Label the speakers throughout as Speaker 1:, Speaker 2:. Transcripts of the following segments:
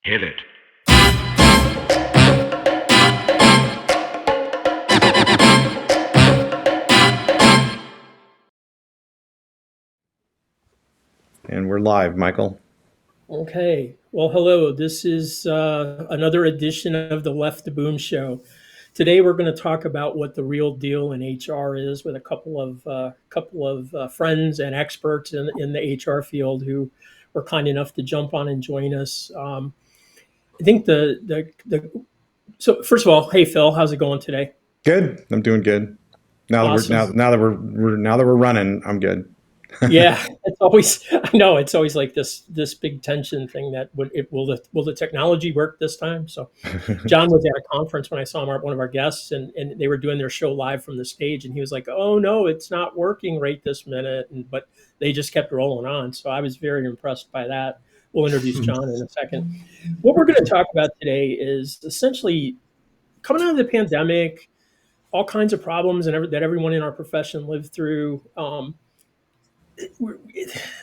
Speaker 1: Hit it.
Speaker 2: And we're live, Michael.
Speaker 3: Okay. Well, hello. This is another edition of the Left the Boom Show. Today, we're going to talk about what the real deal in HR is with a couple of friends and experts in the HR field who were kind enough to jump on and join us. I think so. First of all, hey Phil, how's it going today?
Speaker 2: Good. I'm doing good. Now that
Speaker 3: Awesome.
Speaker 2: we're running, I'm good.
Speaker 3: Yeah, it's always I know it's always like this big tension thing that will the technology work this time? So John was at a conference when I saw him, one of our guests, and they were doing their show live from the stage, and he was like, "Oh no, it's not working right this minute," but they just kept rolling on. So I was very impressed by that. We'll introduce John in a second. What we're going to talk about today is essentially coming out of the pandemic, all kinds of problems that everyone in our profession lived through. A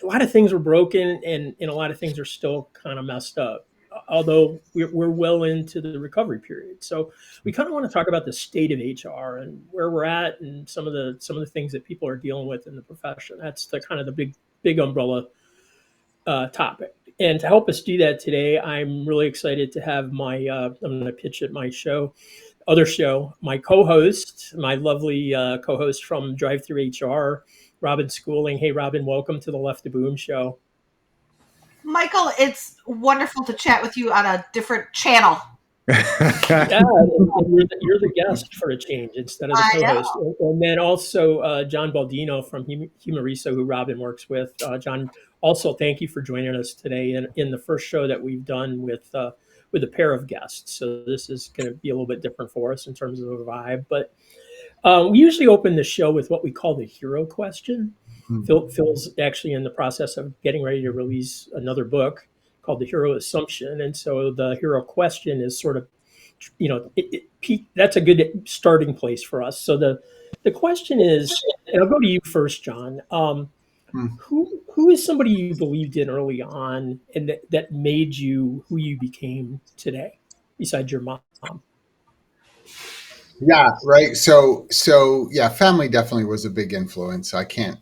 Speaker 3: lot of things were broken, and a lot of things are still kind of messed up, although we're well into the recovery period. So we kind of want to talk about the state of HR and where we're at, and some of the things that people are dealing with in the profession. That's the kind of the big umbrella topic. And to help us do that today, I'm really excited to have I'm going to pitch at my other show, my co-host, my lovely co-host from Drive Through HR, Robin Schooling. Hey, Robin, welcome to the Left to Boom show.
Speaker 4: Michael, it's wonderful to chat with you on a different channel.
Speaker 3: Yeah, and you're the guest for a change instead of the co-host. And then also John Baldino from Humareso, who Robin works with. John, also thank you for joining us today in the first show that we've done with a pair of guests. So this is going to be a little bit different for us in terms of a vibe. But we usually open the show with what we call the hero question. Phil's actually in the process of getting ready to release another book called The Hero Assumption. And so the hero question is sort of, that's a good starting place for us. So the question is, and I'll go to you first, John. Who is somebody you believed in early on and that made you who you became today, besides your mom?
Speaker 5: Yeah, right. So yeah, family definitely was a big influence. I can't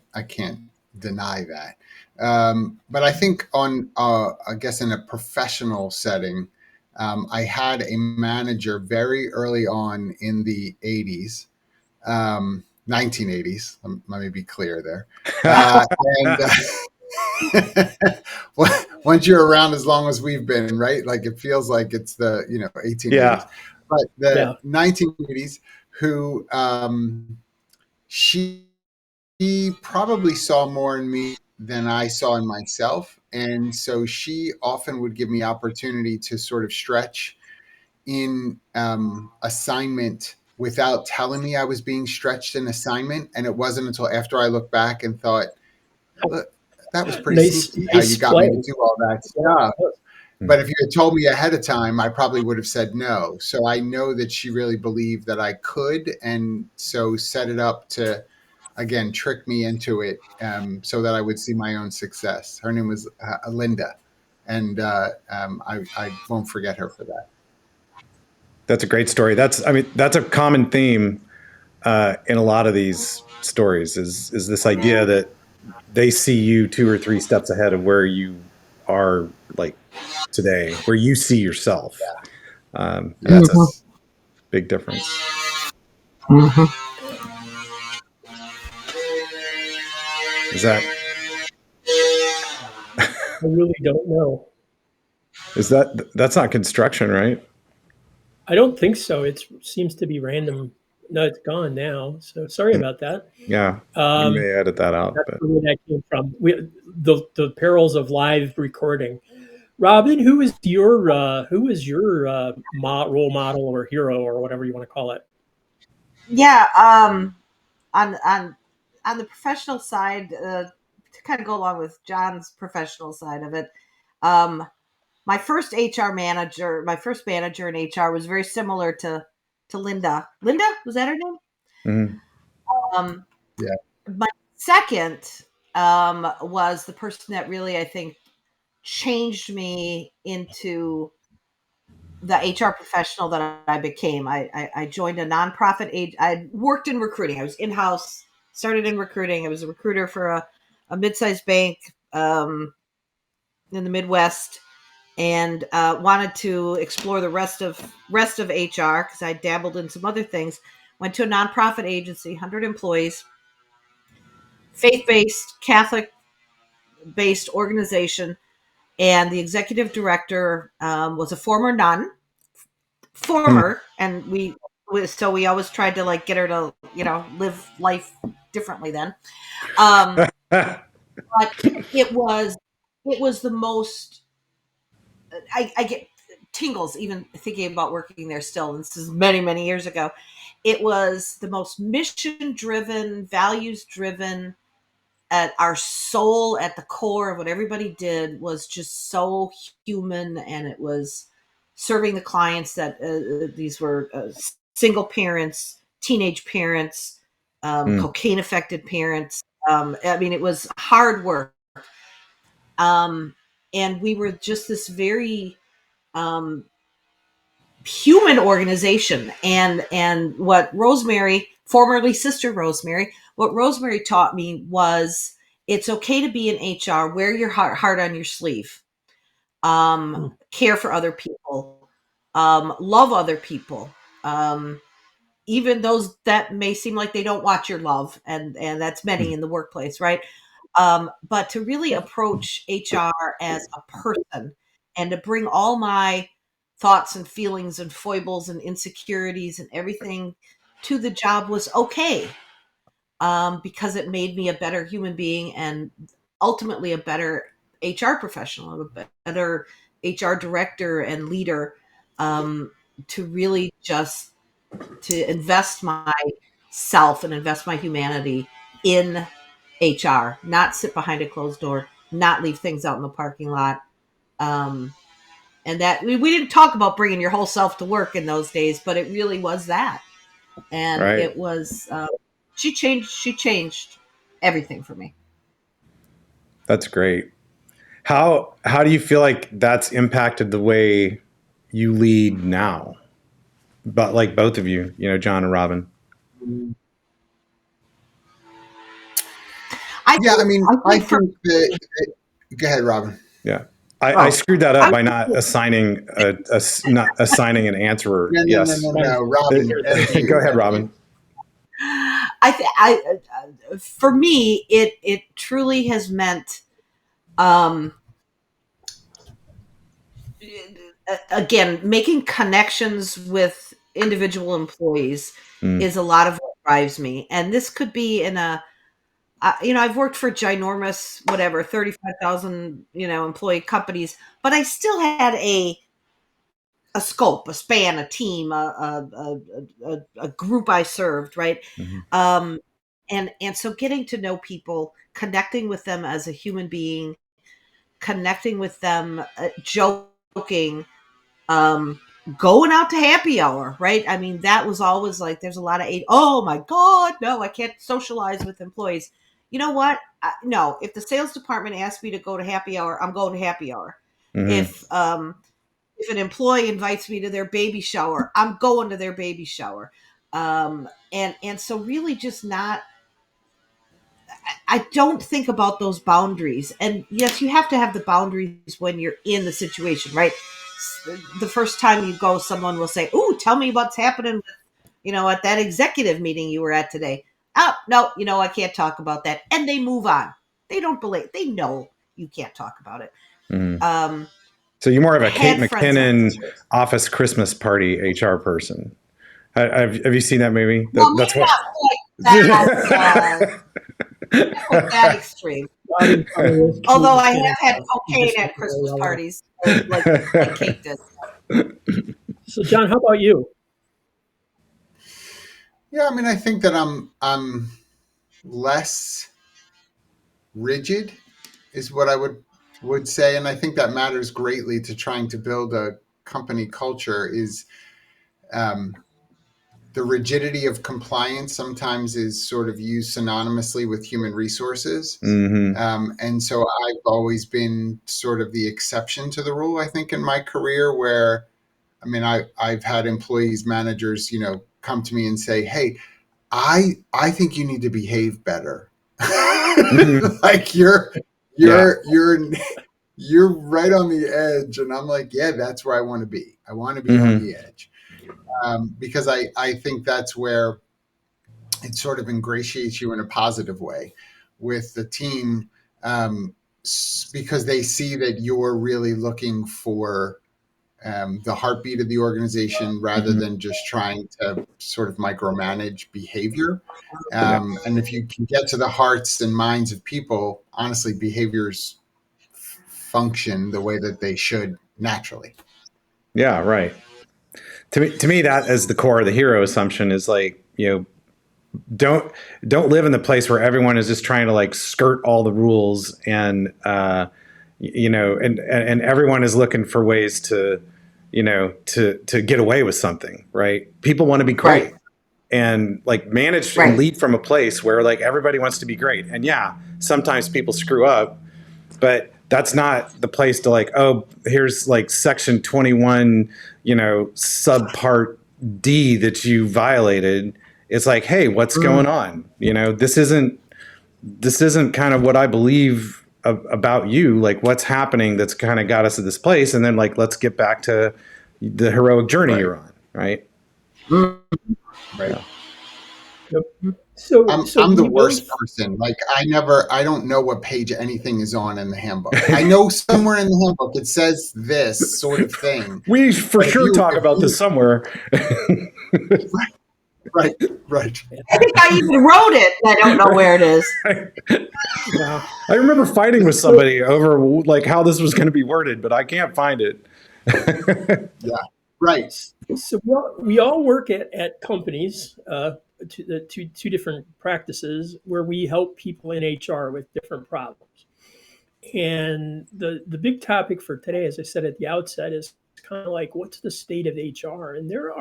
Speaker 5: deny that. But I think I guess in a professional setting, I had a manager very early on in the 80s, 1980s. Let me be clear there. Once you're around as long as we've been, right? Like it feels like it's the 1880s.
Speaker 2: Yeah.
Speaker 5: But the 1980s, who she probably saw more in me than I saw in myself. And so she often would give me opportunity to sort of stretch in assignment without telling me I was being stretched in assignment. And it wasn't until after I looked back and thought, look, that was pretty sneaky how you got me to do all that stuff. But if you had told me ahead of time, I probably would have said no. So I know that she really believed that I could, and so set it up to, again, trick me into it so that I would see my own success. Her name was Linda, and I won't forget her for that.
Speaker 2: That's a great story. That's a common theme in a lot of these stories is this idea that they see you 2 or 3 steps ahead of where you are, like today, where you see yourself. That's a big difference. Is that?
Speaker 3: I really don't know.
Speaker 2: That's not construction, right?
Speaker 3: I don't think so. It seems to be random. No, it's gone now. So sorry about that.
Speaker 2: Yeah, you may edit that out.
Speaker 3: That's where that came from. The perils of live recording. Robin, who is your role model or hero or whatever you want to call it?
Speaker 4: Yeah, on the professional side, to kind of go along with John's professional side of it, my first manager in HR was very similar to Linda. Linda, was that her name?
Speaker 2: Mm-hmm.
Speaker 5: Yeah.
Speaker 4: My second was the person that really, I think, changed me into the HR professional that I became. I joined a nonprofit. I worked in recruiting. I was in-house, started in recruiting. I was a recruiter for a mid-sized bank in the Midwest, and wanted to explore the rest of HR because I dabbled in some other things. Went to a nonprofit agency, 100 employees, faith-based, Catholic-based organization, and the executive director was a former nun, and so we always tried to like get her to live life differently then. But it was the most. I get tingles even thinking about working there still. This is many, many years ago. It was the most mission driven, values driven. At our soul, at the core of what everybody did, was just so human, and it was serving the clients that these were single parents, teenage parents, cocaine affected parents. I mean, it was hard work. And we were just this very um, human organization. And what Rosemary, formerly Sister Rosemary, what Rosemary taught me was it's okay to be in HR, wear your heart on your sleeve, care for other people, love other people, even those that may seem like they don't want your love, and that's many in the workplace, right? But to really approach HR as a person and to bring all my thoughts and feelings and foibles and insecurities and everything to the job was okay, because it made me a better human being and ultimately a better HR professional, a better HR director and leader, to really just to invest myself and invest my humanity in HR, not sit behind a closed door, not leave things out in the parking lot. And that we didn't talk about bringing your whole self to work in those days, but it really was that. And
Speaker 2: Right.
Speaker 4: it was, she changed everything for me.
Speaker 2: That's great. How do you feel like that's impacted the way you lead now? But like both of you, John and Robin.
Speaker 5: I think that. Go ahead, Robin.
Speaker 2: Yeah. I screwed that up by not assigning an answer.
Speaker 5: No,
Speaker 2: Yes.
Speaker 5: no, Robin.
Speaker 2: Go ahead, Robin.
Speaker 4: For me, it truly has meant, again, making connections with individual employees is a lot of what drives me. And this could be in I've worked for ginormous, 35,000, employee companies, but I still had a scope, a span, a team, a group I served, right?
Speaker 2: Mm-hmm.
Speaker 4: And so getting to know people, connecting with them as a human being, connecting with them, joking, going out to happy hour, right? I mean, that was always like, there's a lot of, oh my God, no, I can't socialize with employees. You know what? No, if the sales department asks me to go to happy hour, I'm going to happy hour.
Speaker 2: Mm-hmm.
Speaker 4: If an employee invites me to their baby shower, I'm going to their baby shower. And so really just not, I don't think about those boundaries. And yes, you have to have the boundaries when you're in the situation, right? The first time you go, someone will say, "Ooh, tell me what's happening, at that executive meeting you were at today." Oh, no, I can't talk about that. And they move on. They don't believe, they know you can't talk about it.
Speaker 2: Mm-hmm. So you're more of a Kate McKinnon office Christmas party HR person. Have you seen that movie? That's what.
Speaker 4: That extreme. Although I have had cocaine at Christmas parties, like Kate did.
Speaker 3: So, John, how about you?
Speaker 5: Yeah, I mean, I think that I'm less rigid, is what I would say, and I think that matters greatly to trying to build a company culture. Is the rigidity of compliance sometimes is sort of used synonymously with human resources.
Speaker 2: Mm-hmm.
Speaker 5: And so I've always been sort of the exception to the rule, I think, in my career, where I mean, I've had employees, managers, come to me and say, "Hey, I think you need to behave better." Like you're right on the edge, and I'm like, yeah, that's where I want to be. I want to be on the edge, because I think that's where it sort of ingratiates you in a positive way with the team, because they see that you're really looking for the heartbeat of the organization rather than just trying to sort of micromanage behavior. And if you can get to the hearts and minds of people, honestly, behaviors function the way that they should naturally.
Speaker 2: Yeah, right. To me, that is the core of the hero assumption is like, don't live in the place where everyone is just trying to like skirt all the rules and and everyone is looking for ways to to get away with something, right? People want to be great.
Speaker 4: Right.
Speaker 2: And like manage and lead from a place where like everybody wants to be great. And yeah, sometimes people screw up, but that's not the place to like, oh, here's like section 21, subpart D that you violated. It's like, hey, what's going on? This isn't kind of what I believe about you. Like what's happening that's kind of got us to this place. And then like, let's get back to the heroic journey you're on. Right.
Speaker 5: Right.
Speaker 2: Yeah.
Speaker 3: Yep.
Speaker 5: I'm the worst person. Like I don't know what page anything is on in the handbook. I know somewhere in the handbook it says this sort of thing.
Speaker 2: We for sure talk about this somewhere.
Speaker 5: Right.
Speaker 4: I think I even wrote it. I don't know where it is.
Speaker 3: Yeah.
Speaker 2: I remember fighting with somebody over like how this was going to be worded, but I can't find it.
Speaker 5: Yeah. Right.
Speaker 3: So we all work at companies, two different practices where we help people in HR with different problems. And the big topic for today, as I said at the outset, is kind of like what's the state of HR? And there's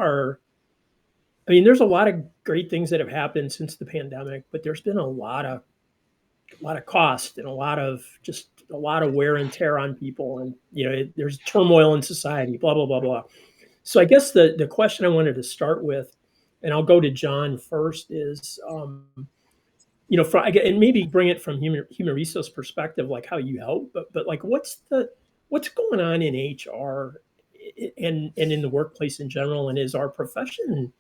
Speaker 3: a lot of great things that have happened since the pandemic, but there's been a lot of cost and a lot of wear and tear on people, and there's turmoil in society, blah blah blah blah. So I guess the question I wanted to start with, and I'll go to John first, is and maybe bring it from Humareso's perspective, like how you help, but like what's going on in HR and in the workplace in general, and is our profession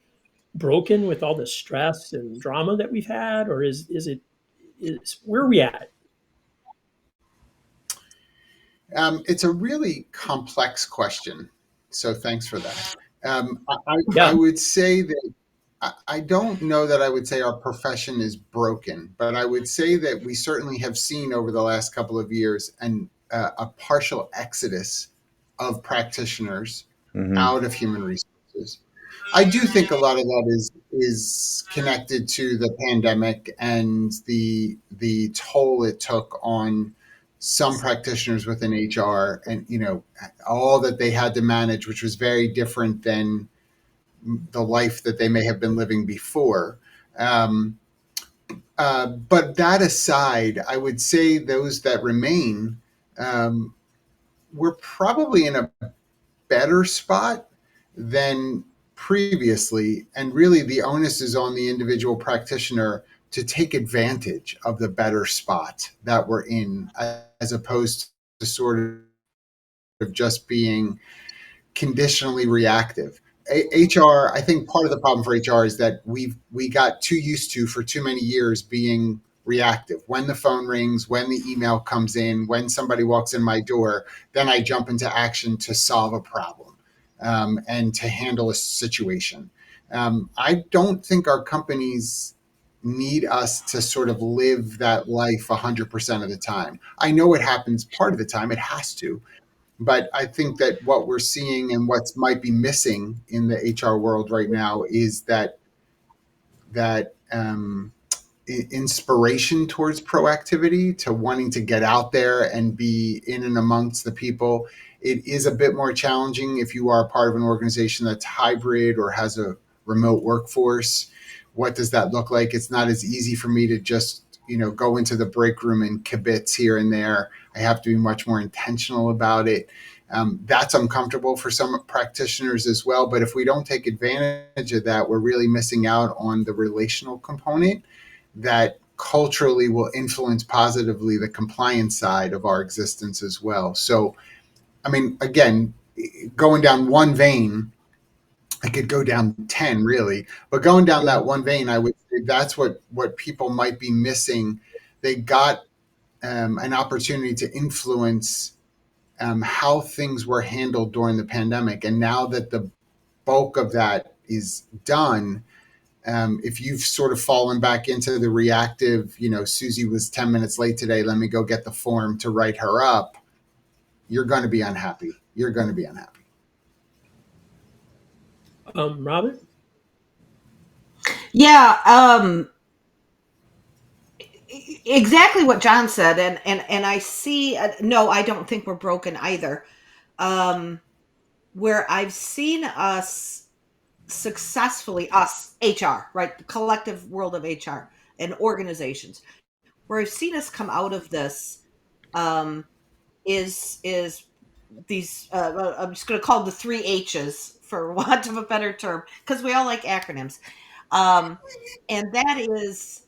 Speaker 3: broken with all the stress and drama that we've had, or is where are we at?
Speaker 5: It's a really complex question, so thanks for that. I would say that I don't know that I would say our profession is broken, but I would say that we certainly have seen over the last couple of years a partial exodus of practitioners out of human resources. I do think a lot of that is connected to the pandemic and the toll it took on some practitioners within HR, and all that they had to manage, which was very different than the life that they may have been living before. But that aside, I would say those that remain, we're probably in a better spot than previously. And really the onus is on the individual practitioner to take advantage of the better spot that we're in, as opposed to sort of just being conditionally reactive. HR, I think part of the problem for HR is that we got too used to, for too many years, being reactive. When the phone rings, when the email comes in, when somebody walks in my door, then I jump into action to solve a problem and to handle a situation. I don't think our companies need us to sort of live that life 100% of the time. I know it happens part of the time, it has to. But I think that what we're seeing and what might be missing in the HR world right now is that inspiration towards proactivity, to wanting to get out there and be in and amongst the people. It is a bit more challenging if you are part of an organization that's hybrid or has a remote workforce. What does that look like? It's not as easy for me to just go into the break room and kibitz here and there. I have to be much more intentional about it. That's uncomfortable for some practitioners as well. But if we don't take advantage of that, we're really missing out on the relational component that culturally will influence positively the compliance side of our existence as well. So, I mean, again, going down one vein, I could go down 10 really, but going down that one vein, I would say that's what people might be missing. They got an opportunity to influence how things were handled during the pandemic. And now that the bulk of that is done, if you've sort of fallen back into the reactive, Susie was 10 minutes late today, let me go get the form to write her up, you're going to be unhappy. You're going to be unhappy.
Speaker 3: Robin?
Speaker 4: Yeah, exactly what John said, and I see. No, I don't think we're broken either. Where I've seen us successfully, us HR, right, the collective world of HR and organizations, where I've seen us come out of this, is these. I'm just going to call them the three H's for want of a better term, because we all like acronyms. And that is,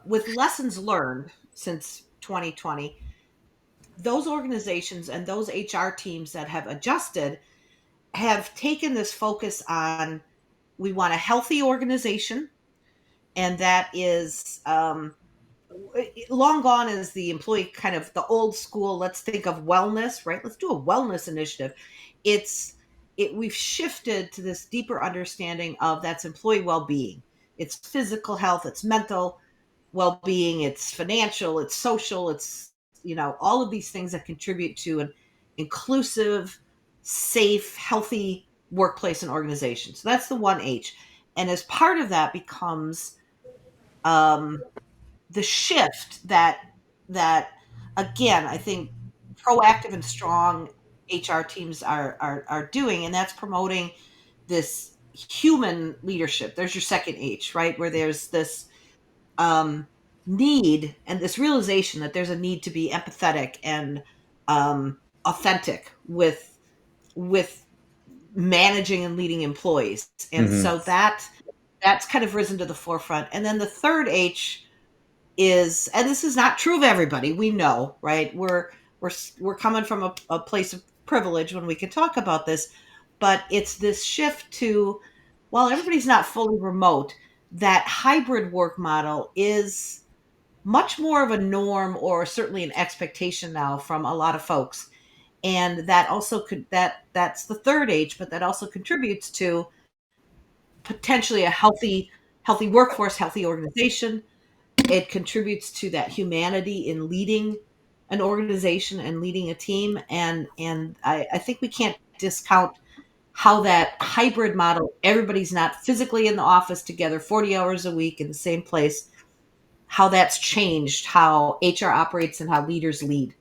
Speaker 4: with lessons learned since 2020, those organizations and those HR teams that have adjusted have taken this focus on, we want a healthy organization. And that is, long gone is the employee kind of the old school, let's think of wellness, right? Let's do a wellness initiative. We've shifted to this deeper understanding of that's employee well-being. It's physical health, it's mental well-being, it's financial, it's social, it's all of these things that contribute to an inclusive, safe, healthy workplace and organization. So that's the one H. And as part of that becomes the shift that again, I think proactive and strong HR teams are doing, and that's promoting this human leadership. There's your second H, right? Where there's this need and this realization that there's a need to be empathetic and authentic with managing and leading employees. And so that's kind of risen to the forefront. And then the third H is, and this is not true of everybody, we know, right? We're coming from a place of privilege when we can talk about this, but it's this shift to, while everybody's not fully remote, that hybrid work model is much more of a norm, or certainly an expectation now from a lot of folks. And that also that's the third H, but that also contributes to potentially a healthy workforce, healthy organization. It contributes to that humanity in leading an organization and leading a team. And I think we can't discount how that hybrid model, everybody's not physically in the office together 40 hours a week in the same place, how that's changed how HR operates and how leaders lead.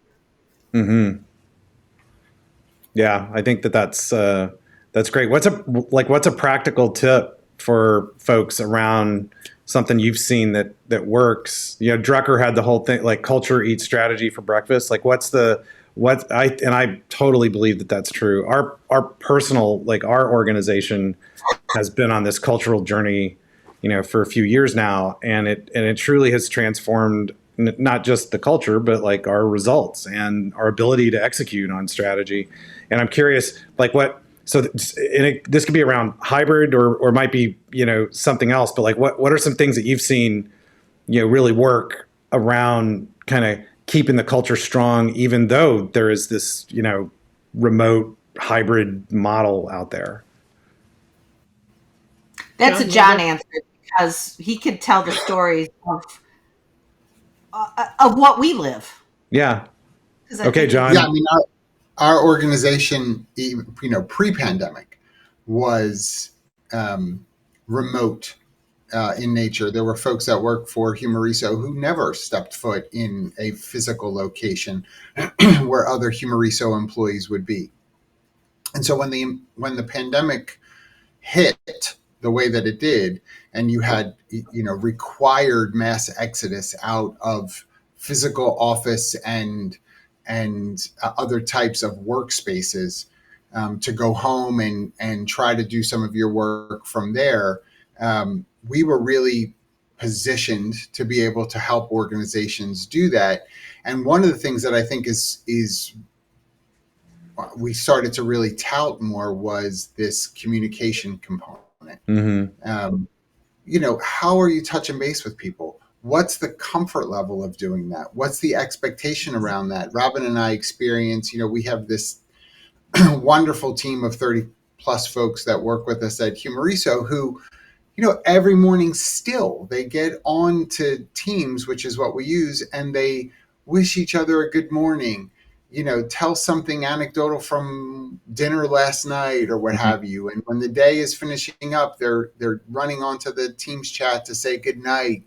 Speaker 2: Yeah, I think that's great. What's a practical tip for folks around something you've seen that works? Drucker had the whole thing, like culture eats strategy for breakfast. Like I totally believe that that's true. Our personal, like our organization has been on this cultural journey, for a few years now, and it truly has transformed not just the culture, but like our results and our ability to execute on strategy. And I'm curious, like this could be around hybrid or might be, something else, but like what are some things that you've seen, really work around kind of keeping the culture strong, even though there is this, remote hybrid model out there?
Speaker 4: That's a John answer, because he could tell the stories of what we live.
Speaker 2: Yeah. Okay, John.
Speaker 5: Yeah, I mean, our organization, pre-pandemic, was remote in nature. There were folks that worked for Humareso who never stepped foot in a physical location where other Humareso employees would be. And so when the pandemic hit the way that it did, and you had required mass exodus out of physical office and and other types of workspaces to go home and try to do some of your work from there, we were really positioned to be able to help organizations do that. And one of the things that I think is we started to really tout more was this communication component.
Speaker 2: Mm-hmm.
Speaker 5: How are you touching base with people? What's the comfort level of doing that? What's the expectation around that? Robin and I experience, we have this wonderful team of 30 plus folks that work with us at Humareso who, every morning still they get on to Teams, which is what we use, and they wish each other a good morning, tell something anecdotal from dinner last night or what have you. And when the day is finishing up, they're running onto the Teams chat to say good night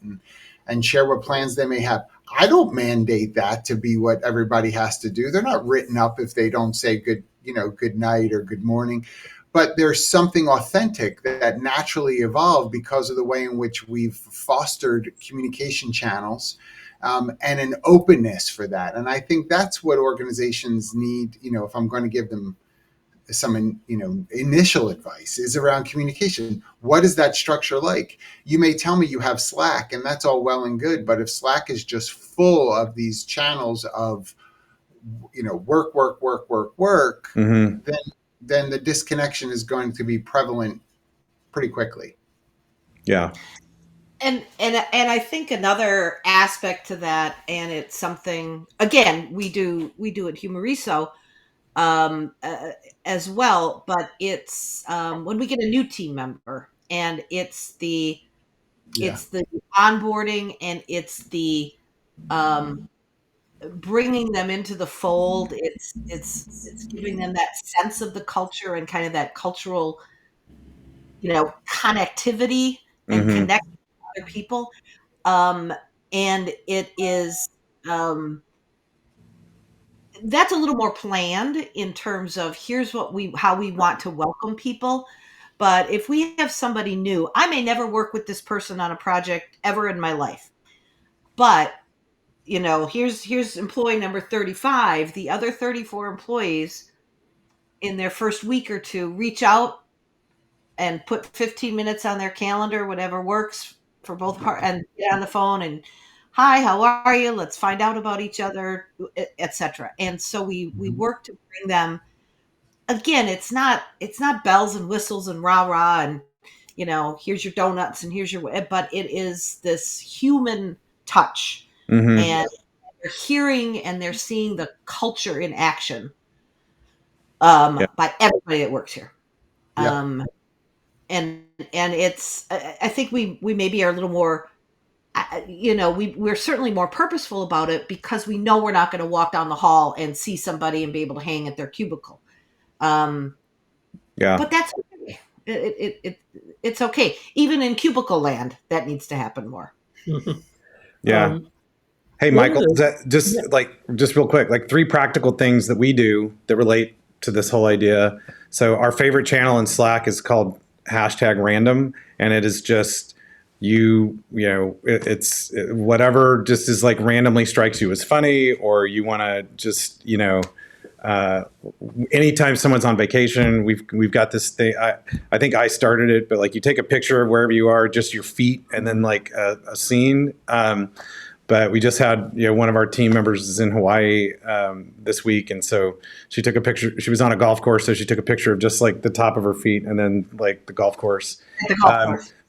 Speaker 5: and share what plans they may have. I don't mandate that to be what everybody has to do. They're not written up if they don't say good night or good morning. But there's something authentic that naturally evolved because of the way in which we've fostered communication channels and an openness for that. And I think that's what organizations need, if I'm going to give them some, initial advice, is around communication. What is that structure like? You may tell me you have Slack, and that's all well and good. But if Slack is just full of these channels of, work,
Speaker 2: Mm-hmm.
Speaker 5: then the disconnection is going to be prevalent pretty quickly.
Speaker 2: Yeah.
Speaker 4: And I think another aspect to that, and it's something again we do at Humareso as well, but it's when we get a new team member, and it's the onboarding, and it's the bringing them into the fold. It's giving them that sense of the culture and kind of that cultural, connectivity and
Speaker 2: Mm-hmm.
Speaker 4: connect with other people. And it is, that's a little more planned in terms of here's how we want to welcome people. But if we have somebody new, I may never work with this person on a project ever in my life, but here's employee number 35. The other 34 employees in their first week or two reach out and put 15 minutes on their calendar, whatever works for both parts, and get on the phone and, hi, how are you? Let's find out about each other, etc. And so we work to bring them. Again, it's not bells and whistles and rah rah and here's your donuts and here's your, but it is this human touch.
Speaker 2: Mm-hmm.
Speaker 4: And they're hearing and they're seeing the culture in action by everybody that works here.
Speaker 5: Yeah.
Speaker 4: And it's, I think we maybe are a little more, we're certainly more purposeful about it because we know we're not going to walk down the hall and see somebody and be able to hang at their cubicle. But that's okay. It's okay. Even in cubicle land, that needs to happen more.
Speaker 2: Yeah. Hey, Michael, just real quick, like 3 practical things that we do that relate to this whole idea. So our favorite channel in Slack is called #random, and it is just it's whatever just is like randomly strikes you as funny, or you want to just anytime someone's on vacation, we've got this thing. I think I started it, but like you take a picture of wherever you are, just your feet, and then like a scene. But we just had, one of our team members is in Hawaii this week, and so she took a picture. She was on a golf course, so she took a picture of just like the top of her feet, and then like the golf course.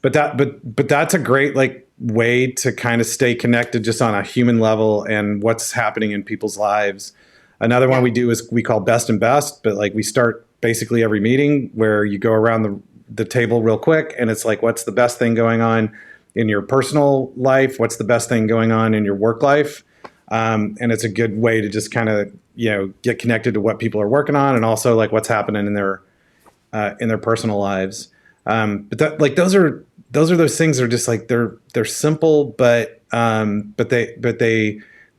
Speaker 2: But that's a great like way to kind of stay connected just on a human level and what's happening in people's lives. Another one we do is we call best and best, but like we start basically every meeting where you go around the table real quick, and it's like, what's the best thing going on in your personal life? What's the best thing going on in your work life? And it's a good way to just kind of, get connected to what people are working on, and also like what's happening in their personal lives. But that, like, those are those things that are just like, they're simple, but they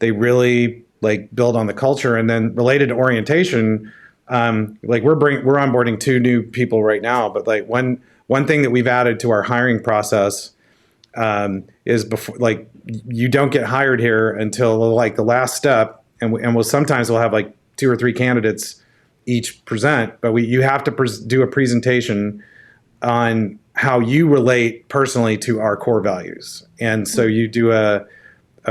Speaker 2: really like build on the culture. And then related to orientation, like we're onboarding 2 new people right now, but like one thing that we've added to our hiring process is before, like, you don't get hired here until like the last step and we'll sometimes we'll have like 2 or 3 candidates each present, but you have to do a presentation on how you relate personally to our core values. And so you do a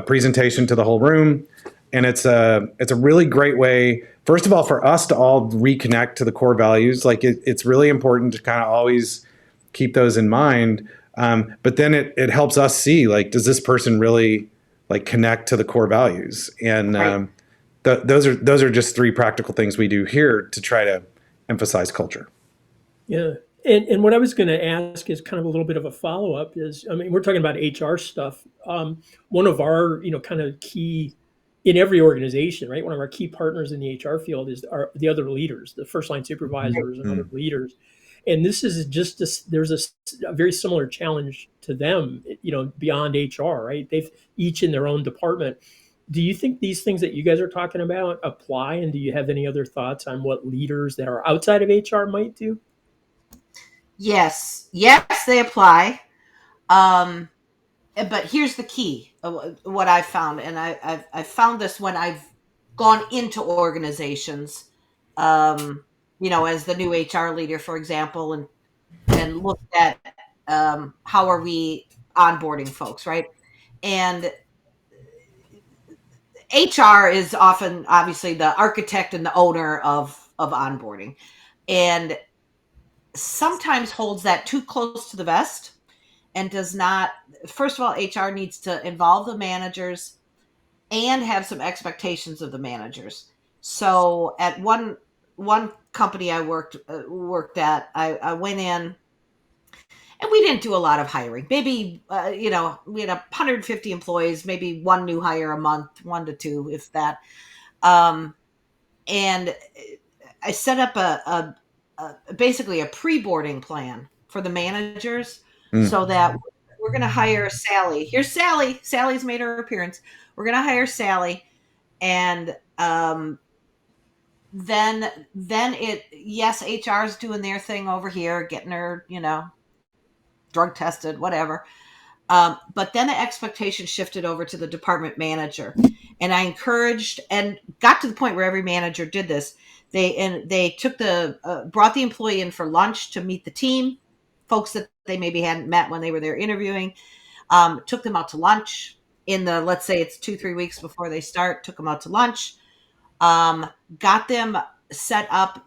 Speaker 2: presentation to the whole room, and it's a really great way, first of all, for us to all reconnect to the core values. Like it's really important to kind of always keep those in mind. But then it helps us see, like, does this person really like connect to the core values? And
Speaker 4: Right.
Speaker 2: those are just 3 practical things we do here to try to emphasize culture.
Speaker 3: Yeah. And what I was going to ask is kind of a little bit of a follow up is, I mean, we're talking about HR stuff. One of our, kind of key in every organization, right? One of our key partners in the HR field is the other leaders, the first line supervisors and other leaders. And this is just there's a very similar challenge to them, beyond HR, right? They've each in their own department. Do you think these things that you guys are talking about apply? And do you have any other thoughts on what leaders that are outside of HR might do?
Speaker 4: Yes, they apply. Um, but here's the key: what I found, and I've found this when I've gone into organizations, as the new HR leader, for example, and looked at how are we onboarding folks, right? And HR is often obviously the architect and the owner of onboarding, and sometimes holds that too close to the vest and does not. First of all, HR needs to involve the managers and have some expectations of the managers. So at one company I worked at, I went in and we didn't do a lot of hiring. Maybe we had 150 employees, maybe one new hire a month, 1 to 2, if that. And I set up basically a pre-boarding plan for the managers, so that we're going to hire Sally. Here's Sally. Sally's made her appearance. We're going to hire Sally, and then yes, HR's doing their thing over here, getting her drug tested, whatever. But then the expectation shifted over to the department manager, and I encouraged and got to the point where every manager did this. They took brought the employee in for lunch to meet the team, folks that they maybe hadn't met when they were there interviewing. Took them out to lunch let's say it's 2-3 weeks before they start. Took them out to lunch. Got them set up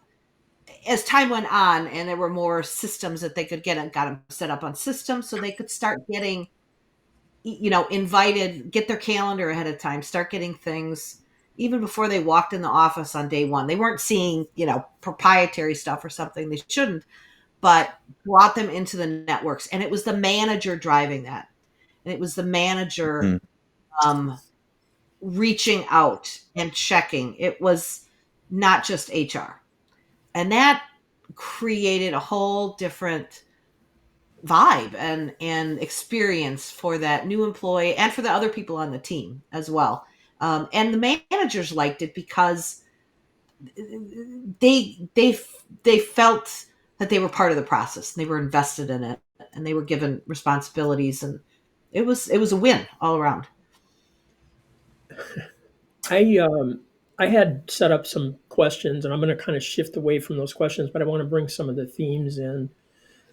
Speaker 4: as time went on, and there were more systems that they could get, and got them set up on systems so they could start getting invited, get their calendar ahead of time, start getting things even before they walked in the office on day one. They weren't seeing, proprietary stuff or something they shouldn't, but brought them into the networks. And it was the manager driving that. And it was the manager reaching out and checking. It was not just HR. And that created a whole different vibe and experience for that new employee and for the other people on the team as well. And the managers liked it because they felt that they were part of the process, and they were invested in it, and they were given responsibilities, and it was a win all around.
Speaker 3: I had set up some questions, and I'm going to kind of shift away from those questions, but I want to bring some of the themes in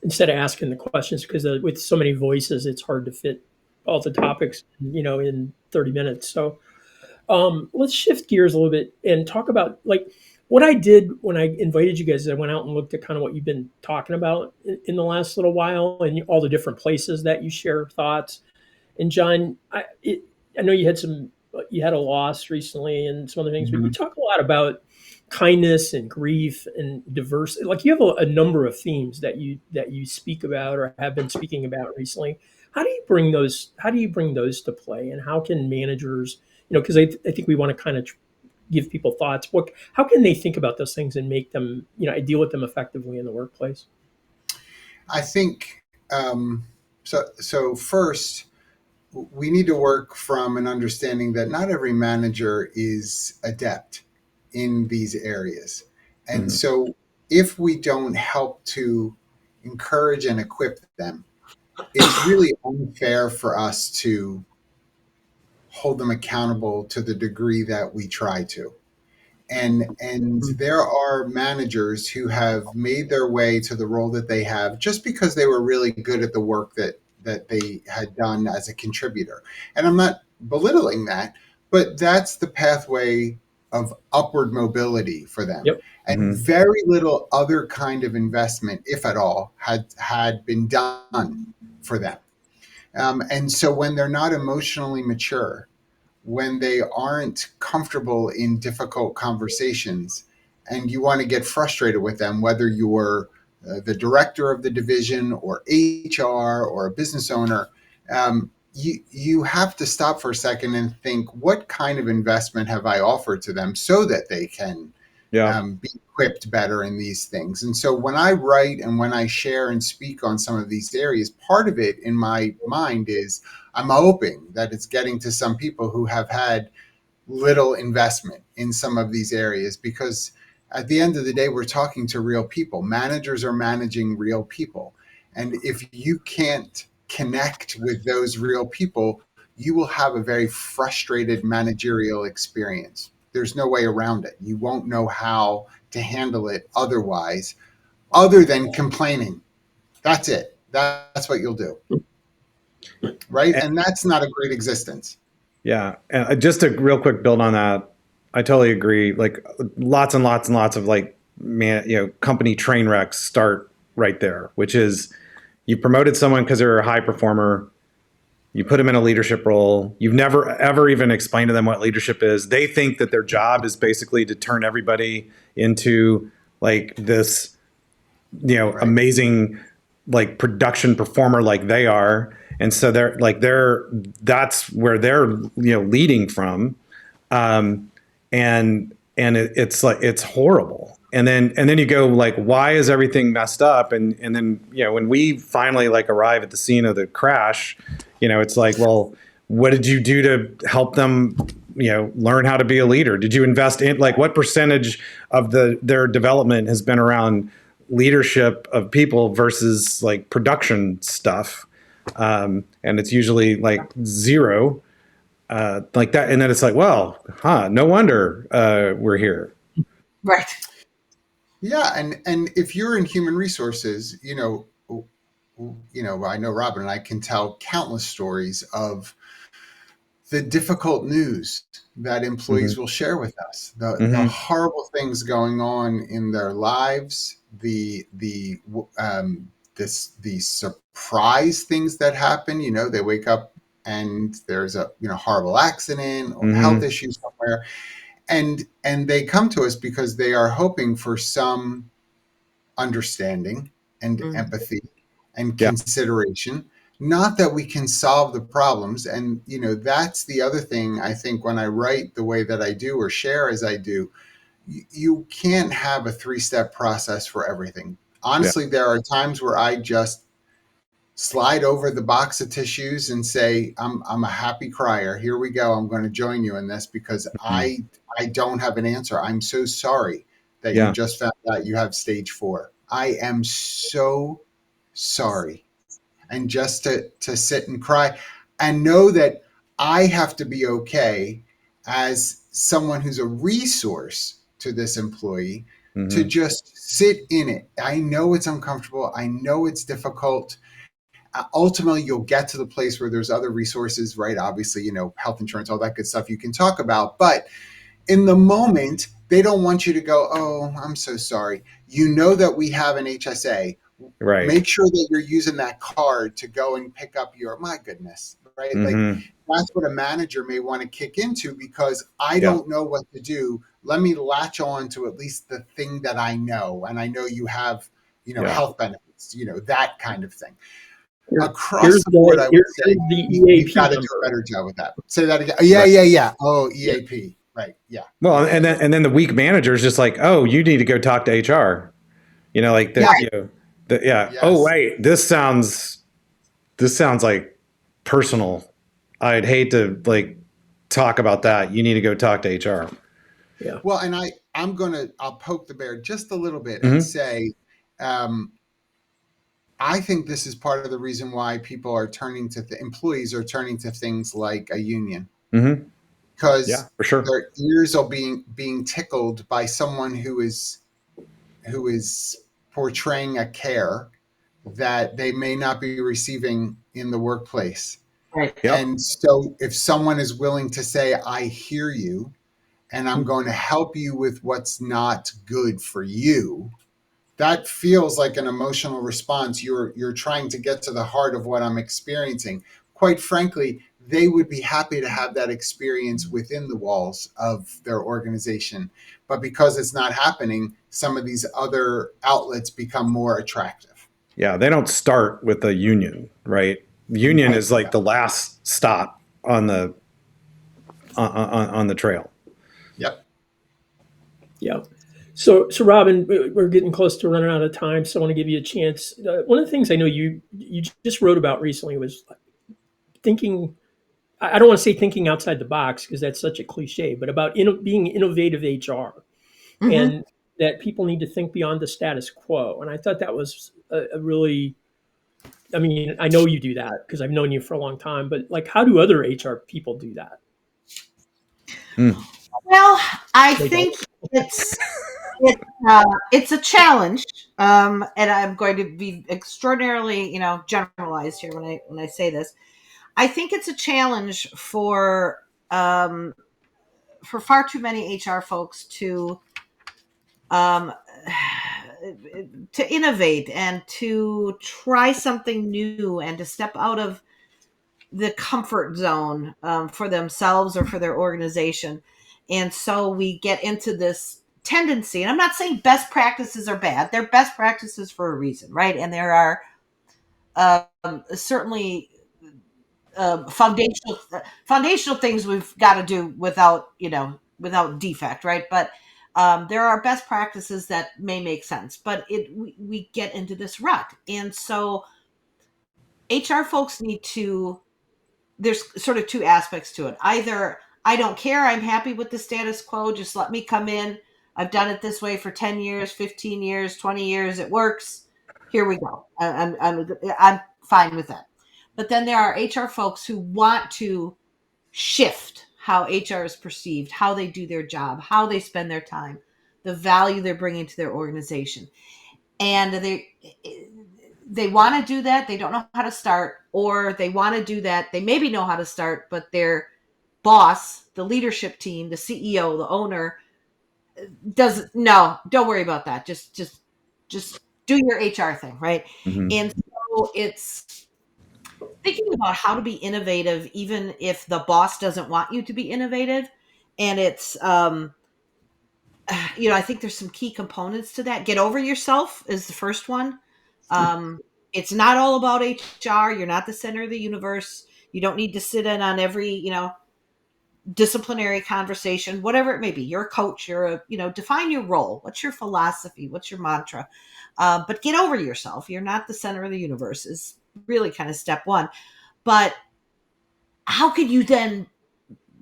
Speaker 3: instead of asking the questions, because with so many voices, it's hard to fit all the topics, in 30 minutes. So let's shift gears a little bit and talk about like what I did when I invited you guys. I went out and looked at kind of what you've been talking about in the last little while, and all the different places that you share thoughts. And John, I know you had a loss recently and some other things, but you talk a lot about kindness and grief and diversity. Like you have a number of themes that you speak about or have been speaking about recently. How do you bring those to play, and how can managers, because I think we want to kind of give people thoughts. How can they think about those things and make them, deal with them effectively in the workplace?
Speaker 5: I think so. First, we need to work from an understanding that not every manager is adept in these areas. And so if we don't help to encourage and equip them, it's really unfair for us to hold them accountable to the degree that we try to. And there are managers who have made their way to the role that they have just because they were really good at the work that they had done as a contributor. And I'm not belittling that, but that's the pathway of upward mobility for them.
Speaker 3: Yep.
Speaker 5: And very little other kind of investment, if at all, had been done for them. And so when they're not emotionally mature, when they aren't comfortable in difficult conversations, and you want to get frustrated with them, whether you're the director of the division or HR or a business owner, you have to stop for a second and think, what kind of investment have I offered to them so that they can be equipped better in these things? And so when I write and when I share and speak on some of these areas, part of it in my mind is I'm hoping that it's getting to some people who have had little investment in some of these areas, because at the end of the day, we're talking to real people. Managers are managing real people. And if you can't connect with those real people, you will have a very frustrated managerial experience. There's no way around it. You won't know how to handle it otherwise, other than complaining. That's it. That's what you'll do. Right? And that's not a great existence.
Speaker 2: Yeah. And just to real quick build on that, I totally agree. Like lots and lots and lots of like, company train wrecks start right there, which is you promoted someone because they're a high performer. You put them in a leadership role. You've never, ever even explained to them what leadership is. They think that their job is basically to turn everybody into like this,
Speaker 5: Right.
Speaker 2: amazing, like production performer like they are. And so that's where they're, leading from. It's like, it's horrible. And then you go like, why is everything messed up? And then, when we finally like arrive at the scene of the crash, it's like, well, what did you do to help them, learn how to be a leader? Did you invest in like what percentage of their development has been around leadership of people versus like production stuff? And it's usually like zero, like that. And then it's like, well, no wonder we're here.
Speaker 4: Right.
Speaker 5: Yeah, and if you're in human resources, I know Robin and I can tell countless stories of the difficult news that employees will share with us, the horrible things going on in their lives, the surprise things that happen. They wake up and there's a horrible accident or health issues somewhere, and they come to us because they are hoping for some understanding and empathy and consideration. Not that we can solve the problems. And, that's the other thing. I think when I write the way that I do or share as I do, you can't have a 3-step process for everything. Honestly, there are times where I just slide over the box of tissues and say, I'm a happy crier. Here we go. I'm going to join you in this because I don't have an answer. I'm so sorry that you just found out you have stage 4. I am so sorry. And just to sit and cry and know that I have to be okay as someone who's a resource to this employee to just sit in it. I know it's uncomfortable. I know it's difficult. Ultimately, you'll get to the place where there's other resources, right? Obviously, health insurance, all that good stuff you can talk about. But in the moment, they don't want you to go, oh, I'm so sorry. You know that we have an HSA.
Speaker 2: Right.
Speaker 5: Make sure that you're using that card to go and pick up my goodness, right? Like that's what a manager may want to kick into because I don't know what to do. Let me latch on to at least the thing that I know. And I know you have, health benefits, that kind of thing. Across the board, I would say we've got to do a better job with that. Say that again. Yeah. Oh, EAP. Right. Yeah.
Speaker 2: Well, and then the weak manager is just like, oh, you need to go talk to HR.
Speaker 5: Yes.
Speaker 2: Oh, wait, this sounds like personal. I'd hate to like talk about that. You need to go talk to HR.
Speaker 5: Yeah. Well, and I'll poke the bear just a little bit and say, I think this is part of the reason why people are turning to employees are turning to things like a union.
Speaker 2: Mm-hmm.
Speaker 5: because
Speaker 2: Yeah, for sure.
Speaker 5: their ears are being tickled by someone who is portraying a care that they may not be receiving in the workplace.
Speaker 4: Right.
Speaker 2: Yep.
Speaker 5: And so if someone is willing to say, I hear you, and I'm going to help you with what's not good for you, that feels like an emotional response. You're trying to get to the heart of what I'm experiencing. Quite frankly, they would be happy to have that experience within the walls of their organization. But because it's not happening, some of these other outlets become more attractive.
Speaker 2: Yeah, they don't start with a union, right? The union
Speaker 5: Right.
Speaker 2: is like the last stop on the on the trail.
Speaker 5: Yep.
Speaker 3: Yeah. So Robin, we're getting close to running out of time, so I want to give you a chance. One of the things I know you just wrote about recently was thinking. I don't want to say thinking outside the box because that's such a cliche, but about being innovative HR,
Speaker 4: Mhm.
Speaker 3: and that people need to think beyond the status quo. And I thought that was a really, I mean, I know you do that because I've known you for a long time, but like, how do other HR people do that?
Speaker 2: Mm.
Speaker 4: Well, I
Speaker 3: They don't.
Speaker 4: think it's it's a challenge, and I'm going to be extraordinarily, generalized here when I say this. I think it's a challenge um, for far too many HR folks um, to innovate and to try something new and to step out of the comfort zone for themselves or for their organization. And so we get into this tendency, and I'm not saying best practices are bad, they're best practices for a reason, right? And there are certainly foundational things we've got to do without defect, right? But there are best practices that may make sense, but we get into this rut. And so HR folks need to, there's sort of two aspects to it. Either I don't care, I'm happy with the status quo, just let me come in. I've done it this way for 10 years, 15 years, 20 years, it works. Here we go. I'm fine with that. But then there are HR folks who want to shift how HR is perceived, how they do their job, how they spend their time, the value they're bringing to their organization. And they want to do that, they don't know how to start, or they want to do that, they maybe know how to start, but their boss, the leadership team, the CEO, the owner doesn't. No, don't worry about that, just do your HR thing, right?
Speaker 2: Mm-hmm.
Speaker 4: And so it's thinking about how to be innovative even if the boss doesn't want you to be innovative. And it's I think there's some key components to that. Get over yourself is the first one. It's not all about HR. You're not the center of the universe. You don't need to sit in on every, disciplinary conversation, whatever it may be. You're a coach. You're define your role. What's your philosophy? What's your mantra? But get over yourself. You're not the center of the universe is really kind of step one. But how could you then,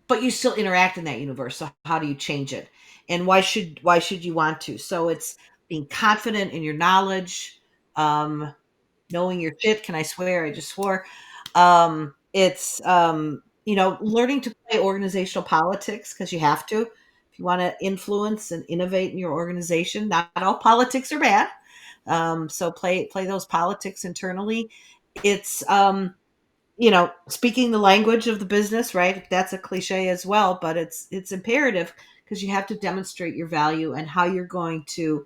Speaker 4: but you still interact in that universe. So how do you change it? And why should you want to? So it's being confident in your knowledge, knowing your shit. Can I swear? I just swore. It's learning to play organizational politics because you have to if you want to influence and innovate in your organization. Not all politics are bad. So play those politics internally. It's speaking the language of the business, right? That's a cliche as well, but it's imperative because you have to demonstrate your value and how you're going to,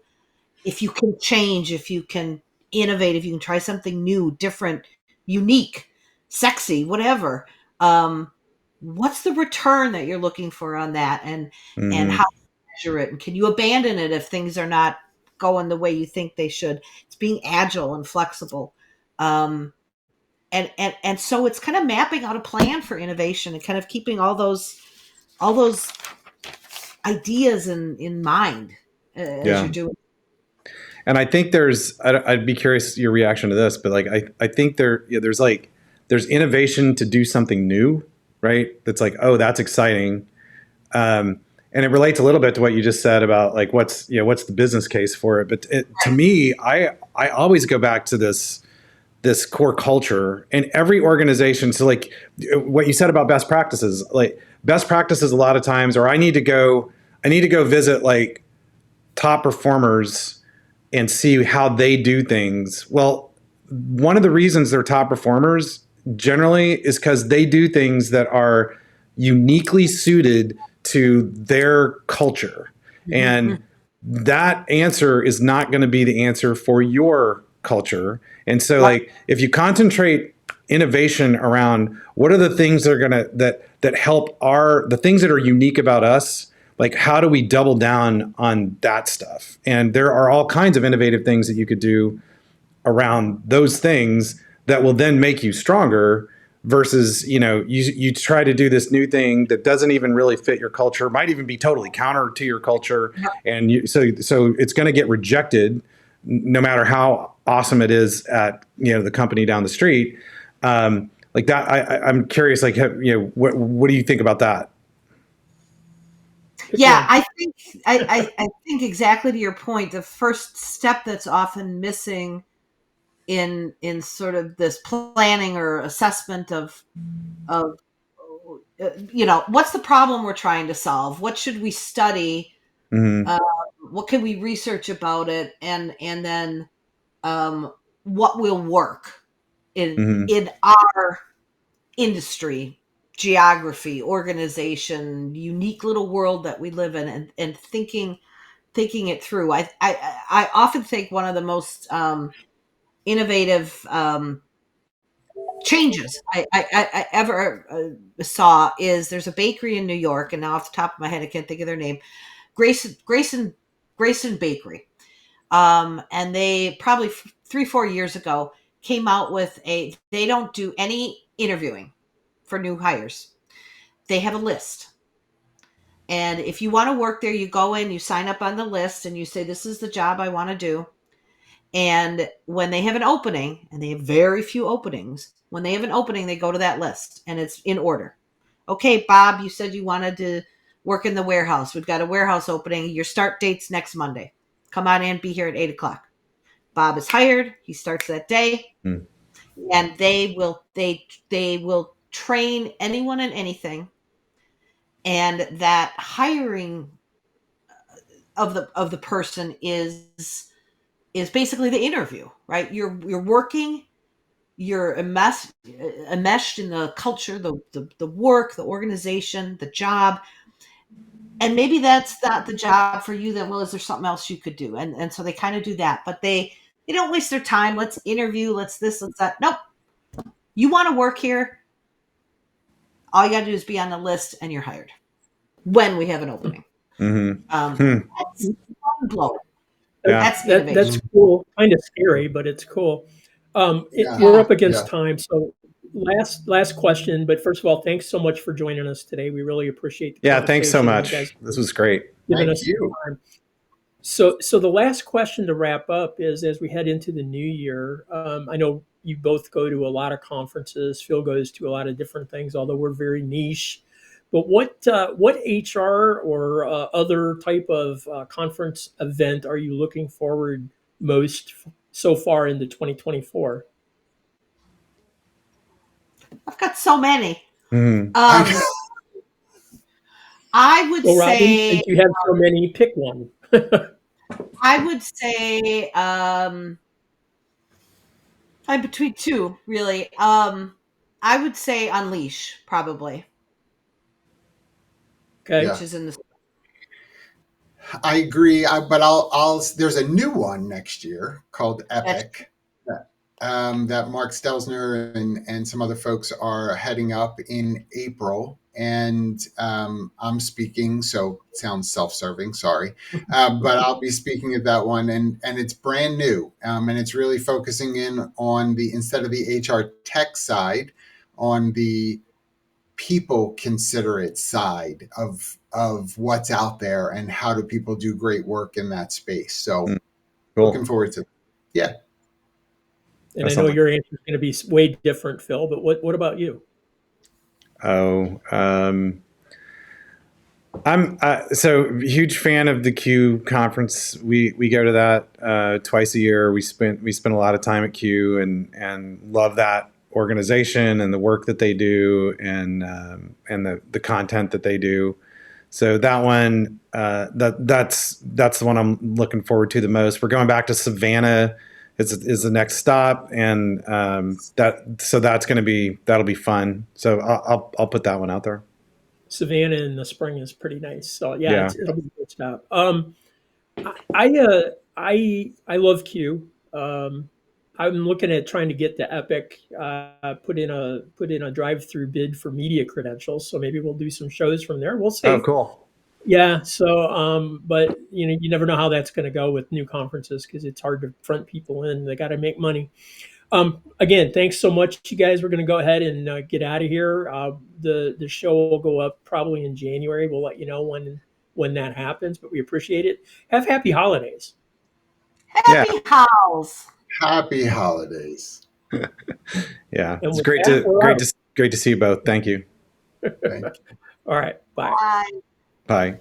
Speaker 4: if you can change, if you can innovate, if you can try something new, different, unique, sexy, whatever. What's the return that you're looking for on that, and
Speaker 2: Mm-hmm.
Speaker 4: how do you measure it, and can you abandon it if things are not going the way you think they should? It's being agile and flexible. And so it's kind of mapping out a plan for innovation and kind of keeping all those ideas in mind as
Speaker 2: Yeah.
Speaker 4: you're doing.
Speaker 2: And I think I'd be curious your reaction to this, but like, I think there's innovation to do something new, right? That's like, oh, that's exciting. And it relates a little bit to what you just said about like, what's the business case for it? But to me, I always go back to this this core culture in every organization. So like what you said about best practices, like best practices a lot of times, or I need to go visit like top performers and see how they do things. Well, one of the reasons they're top performers generally is because they do things that are uniquely suited to their culture. And that answer is not going to be the answer for your culture. And so like if you concentrate innovation around what are the things that are going to that help the things that are unique about us, like how do we double down on that stuff? And there are all kinds of innovative things that you could do around those things that will then make you stronger versus, you try to do this new thing that doesn't even really fit your culture, might even be totally counter to your culture. And so it's going to get rejected no matter how awesome it is at, the company down the street. Like that, I'm curious, like, what do you think about that?
Speaker 4: Yeah, I think exactly to your point, the first step that's often missing in sort of this planning or assessment of what's the problem we're trying to solve? What should we study?
Speaker 2: Mm-hmm.
Speaker 4: What can we research about it? And then what will work in our industry, geography, organization, unique little world that we live in, and thinking it through. I often think one of the most innovative changes I ever saw is there's a bakery in New York, and now off the top of my head I can't think of their name. Grayson Bakery, and they probably 3-4 years ago came out with they don't do any interviewing for new hires. They have a list. And if you want to work there, you go in, you sign up on the list, and you say, this is the job I want to do. And when they have an opening, and they have very few openings, when they have an opening, they go to that list, and it's in order. Okay, Bob, you said you wanted to work in the warehouse. We've got a warehouse opening. Your start date's next Monday. Come on in, be here at 8:00. Bob is hired. He starts that day. And they will train anyone and anything. And that hiring of the person is basically the interview, right? You're working, you're enmeshed in the culture, the work, the organization, the job. And maybe that's not the job for you. Then, well, is there something else you could do? And so they kind of do that, but they don't waste their time. Let's interview. Let's this. Let's that. Nope. You want to work here? All you got to do is be on the list, and you're hired when we have an opening. That's mind-blowing.
Speaker 2: Yeah.
Speaker 3: That's cool. Kind of scary, but it's cool. We're up against time, so last question. But first of all, thanks so much for joining us today. We really appreciate the conversation.
Speaker 2: Thanks so much.
Speaker 3: You guys
Speaker 2: this was great.
Speaker 3: Giving us some time. So the last question to wrap up is, as we head into the new year, I know you both go to a lot of conferences. Phil goes to a lot of different things, although we're very niche. But what HR or other type of conference event are you looking forward most so far into 2024?
Speaker 4: I've got so many.
Speaker 2: Mm-hmm.
Speaker 4: I would
Speaker 3: Well, Robin,
Speaker 4: say,
Speaker 3: since you have so many, pick one.
Speaker 4: I would say I'm between two, really. I would say Unleash, probably.
Speaker 3: Okay.
Speaker 4: Which is in the.
Speaker 5: I agree, but I'll. There's a new one next year called Epic that Mark Stelzner and some other folks are heading up in April, and I'm speaking. So it sounds self-serving, sorry, but I'll be speaking at that one, and it's brand new, and it's really focusing in on instead of the HR tech side, on the people considerate side of what's out there and how do people do great work in that space. So
Speaker 2: cool.
Speaker 5: Looking forward to it. Yeah.
Speaker 3: And I know your answer is going to be way different, Phil, but what about you?
Speaker 2: I'm so huge fan of the Q conference. We go to that twice a year. We spend a lot of time at Q and love that organization and the work that they do and the content that they do. So that one that's the one I'm looking forward to the most. We're going back to Savannah is the next stop, and that'll be fun. So I'll put that one out there.
Speaker 3: Savannah in the spring is pretty nice. So yeah,
Speaker 2: Yeah.
Speaker 3: it'll be a good stop. I love Q. I'm looking at trying to get the Epic put in a drive-through bid for media credentials. So maybe we'll do some shows from there. We'll see.
Speaker 2: Oh, cool.
Speaker 3: Yeah. So, but you never know how that's going to go with new conferences because it's hard to front people in. They got to make money. Again, thanks so much, you guys. We're going to go ahead and get out of here. The show will go up probably in January. We'll let you know when that happens, but we appreciate it. Have happy holidays.
Speaker 4: Happy Howls.
Speaker 5: Happy holidays.
Speaker 2: Yeah,
Speaker 3: And
Speaker 2: it's
Speaker 3: with
Speaker 2: great
Speaker 3: that, we're out.
Speaker 2: great to see you both. Thank you.
Speaker 5: Thank you.
Speaker 3: All right. Bye.
Speaker 4: Bye.
Speaker 2: Bye.